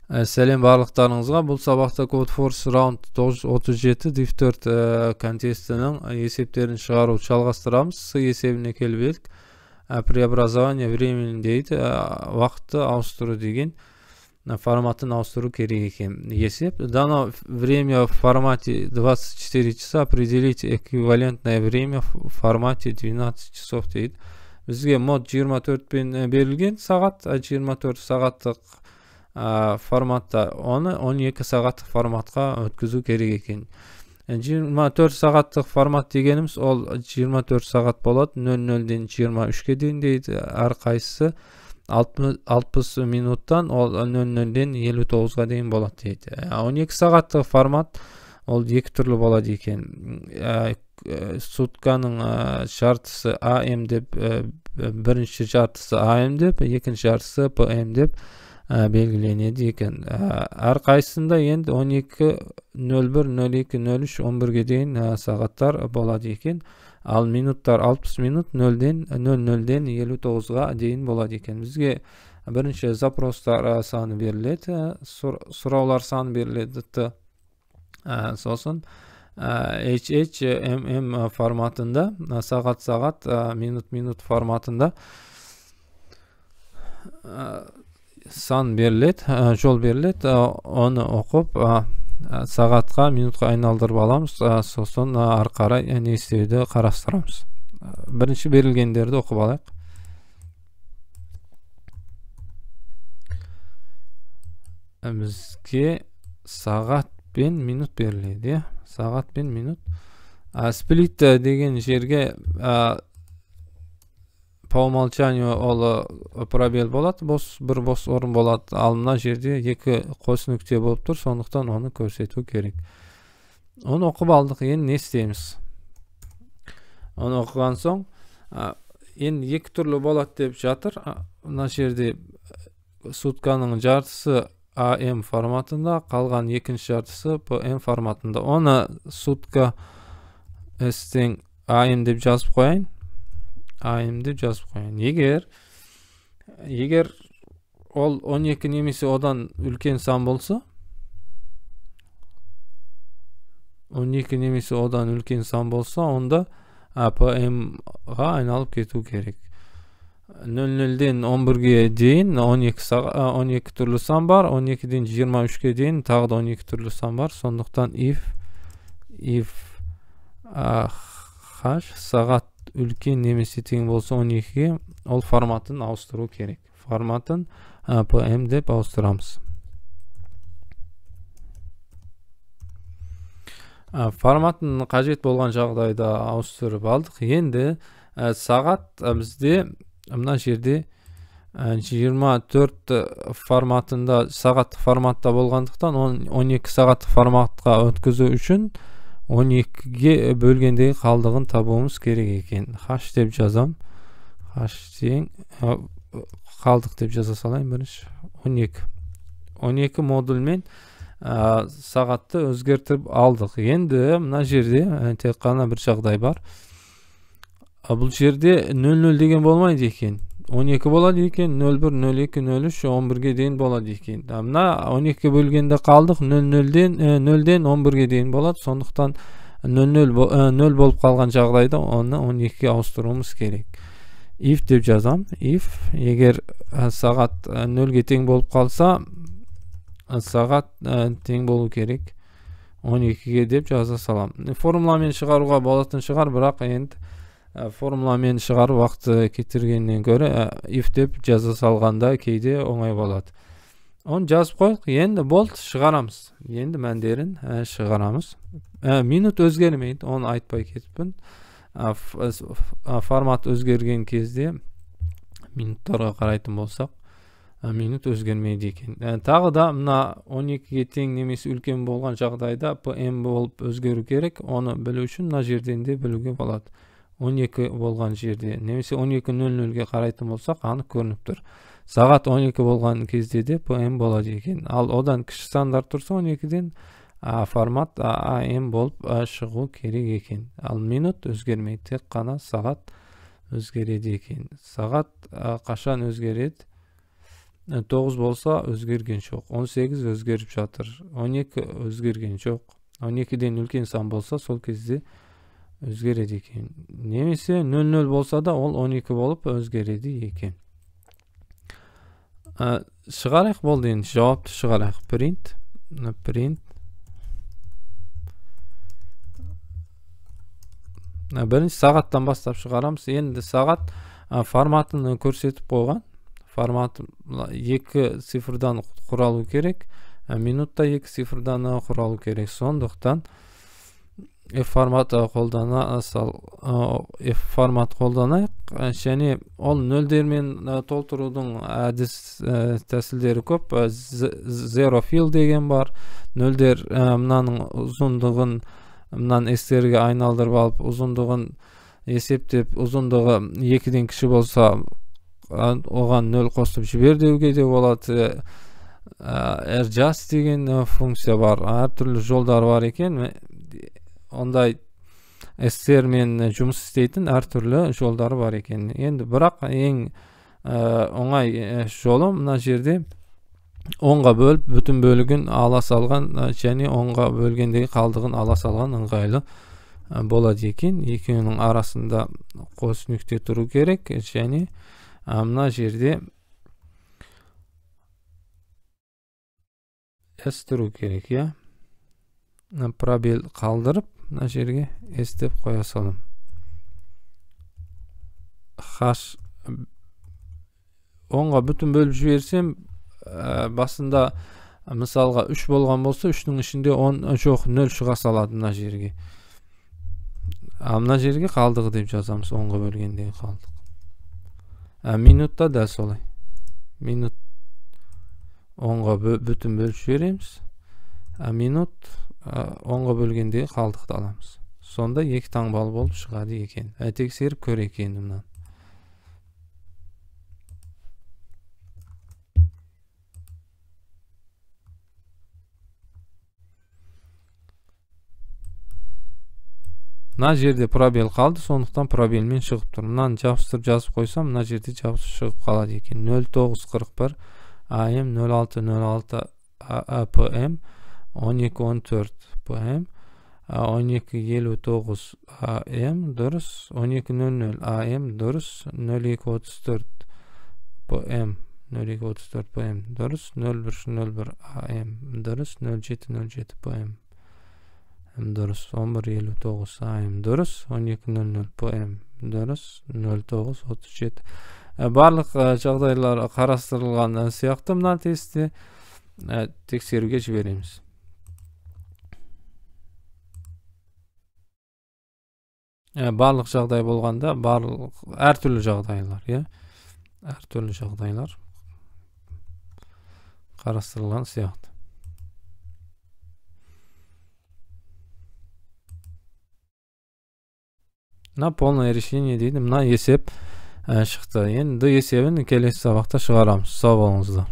Сәлем барлықтарыңызға. Бұл сабақта Codeforce Round 937 Div 4 контестінің есептерін шығару жалғастырамыз. С есебіне келіп едік. Преобразование времени дейді, уақытты ауыстыру деген форматын ауыстыру керек екен. Есеп. Дано время в формате 24 часа определить эквивалентное время в формате 12 часов дейді. Бізге мод 24 пен берілген сағат, 24 сағаттық форматта оны 12 сағаттық форматқа өткізу керек екен. 24 сағаттық формат дегеніміз ол 24 сағат болады, 00-ден 23-ке дейін дейді. Әрқайсысы 60 минуттан ол 00-ден 59-ға дейін болады дейді. 12 сағаттық формат ол екі түрлі болады екен. Сутканың жартысы AM деп, бірінші жартысы AM деп, екінші жартысы PM деп белгіленеді екен. Әрқайсында енді 12, 01, 02, 03, 11-ге дейін сағаттар болады екен. Ал минуттар 60 минут 00-ден 59-ға дейін болады екен. Бізге бірінші запростар саны беріледі, сұраулар саны беріледі. Сосын HH форматында, сағат, минут форматында сан беріледі, жол беріледі, оны оқып сағатқа, минутқа айналдырып аламыз, сосын ары қарай не істеуді қарастырамыз. Бірінші берілгендерді оқып алайық. Бізге сағат пен минут беріледі, сағат пен минут. Сплит деген жерге по умолчанию ол пробел болады, бір бос орын болады. Ал мына жерде екі қос нүкте болып тұр, сондықтан оны көрсету керек. Оны оқып алдық, енді не істейміз? Оны оқыған соң, енді екі түрлі болады деп жатыр. Мына жерде сутканың жартысы AM форматында, қалған екінші жартысы PM форматында. Оны сутка S-тен AM деп жазып қойайын. AM деп жазып қойайын. Егер ол 12 немесе одан үлкен сан болса, 12 немесе одан үлкен сан болса, онда PM-ға айналып кету керек. 00-ден 11-ге дейін 12 түрлі сан бар, 12-ден 23-ге дейін тағы да 12 түрлі сан бар. Сондықтан if hash сағат үлкен немесе тең болса 12-ге, ол форматын ауыстыру керек. Форматын PM деп ауыстырамыз. Форматын қажет болған жағдайда ауыстырып алдық. Енді сағат бізде мына жерде 24 форматында, сағат форматта болғандықтан 12 сағат форматқа өткізу үшін 12-ге бөлгендегі қалдығын табуымыз керек екен. Хаш деп жазам. Хаш тең қалдық деп жаза салайын бірінші. 12 модульмен сағатты өзгертіп алдық. Енді мына жерде тек қана бір жағдай бар. Бұл жерде 00 деген болмайды екен. 12 болады екен, 01, 02, 03, 11-ге дейін болады екен. Мына 12-ге бөлгенде қалдық 0-ден 11-ге дейін болады. Сондықтан 0 болып қалған жағдайда оны 12-ге ауыстыруымыз керек. If деп жазам. If егер сағат 0-ге тең болып қалса, сағат тең болу керек 12-ге деп жаза салам. Формуламен шығаруға болатын шығар, бірақ енді формуламен шығару уақыт кетіргеннен көрі if деп жаза салғанда кейде оңай болады. Оны жазып қойық, енді болды, шығарамыз. Енді мәндерін шығарамыз. Минут өзгермейді, оны айтпай кетіппін. Формат өзгерген кезде минуттарға қарайтын болсақ, минут өзгермейді екен. Тағы да мына 12-ге тең немесе үлкен болған жағдайда PM болып өзгеру керек. Оны білу үшін мына жерден де білуге болады. 12 болған жерде, немесе 12:00-ге қарайтын болсақ, анық көрініп тұр. Сағат 12 болған кезде де PM болады екен. Ал одан кіші сандар тұрса 12-ден формат AM болып шығу керек екен. Ал минут өзгермейді, тек қана сағат өзгереді екен. Сағат қашан өзгереді? 9 болса өзгерген жоқ. 18 өзгеріп жатыр. 12 өзгерген жоқ. 12-ден үлкен сан болса сол кезде өзгереді екен. Немесе 00 болса да ол 12 болып өзгереді екен. Шығарайық болды енді, жауапты шығарайық. Print. Бірінші сағаттан бастап шығарамыз. Енді сағат форматын көрсетіп қойған. Формат 2 цифрдан құралу керек. Минутта 2 цифрдан құралу керек. Сондықтан F-формат қолданайық. Және ол нөлдермен толтырудың әдіс тәсілдері көп. Zero fill деген бар. Нөлдер мынаның ұзындығын мынан S-терге айналдырып алып, ұзындығын есептеп, ұзындығы 2-ден кіші болса, оған 0 қосып жібер деуге де болады. Adjust деген функция бар. Әртүрлі жолдар бар екен. Ондай S-термен жұмыс істейтін әртүрлі жолдары бар екен. Енді бірақ ең оңай жолы мына жерде 10-ға бөліп, бүтін бөлігін ала салған, және 10-ға бөлгендегі қалдығын ала салған ыңғайлы болады екен. Екеуінің арасында қос нүкте тұру керек, және мына жерде S тұру керек, я. Пробел қалдырып, мына жерге S деп қоя салам. H 10-ға бүтін бөліп жіберсем, басында мысалға 3 болған болса, 3-нің ішінде 10 жоқ, 0 шыға салады мына жерге. Мына жерге қалдығы деп жазамыз, 10-ға бөлгендегі қалдық. Минутта да солай. Минут 10-ға бүтін бөліп жібереміз. Минут 10-ға бөлгендегі қалдықты аламыз. Сонда 2 таңбалы болып шығады екен. Тексеріп көрейік енді мынаны. Мына жерде пробел қалды, сондықтан пробелмен шығып тұр. Мынаны жабыстырып жазып қойсам, мына жерде жабыстырып шығып қалады екен. 0941 AM 0606 PM 1214 PM 1259 AM дұрыс, 1200 AM дұрыс, 0234 PM 0234 PM дұрыс, 0101 AM дұрыс, 0707 PM дұрыс, 1159 AM дұрыс, 1200 PM дұрыс, 0937. Барлық жағдайлар қарастырылған сияқты мына тестте. Тексеруге жібереміз. Барлық жағдай болғанда, әртүрлі жағдайлар, әртүрлі жағдайлар қарастырылған сияқты. Мына полное решение дейді. Мына есеп шықты. Енді есебін келесі сабақта шығарамыз. Сау болыңыздар.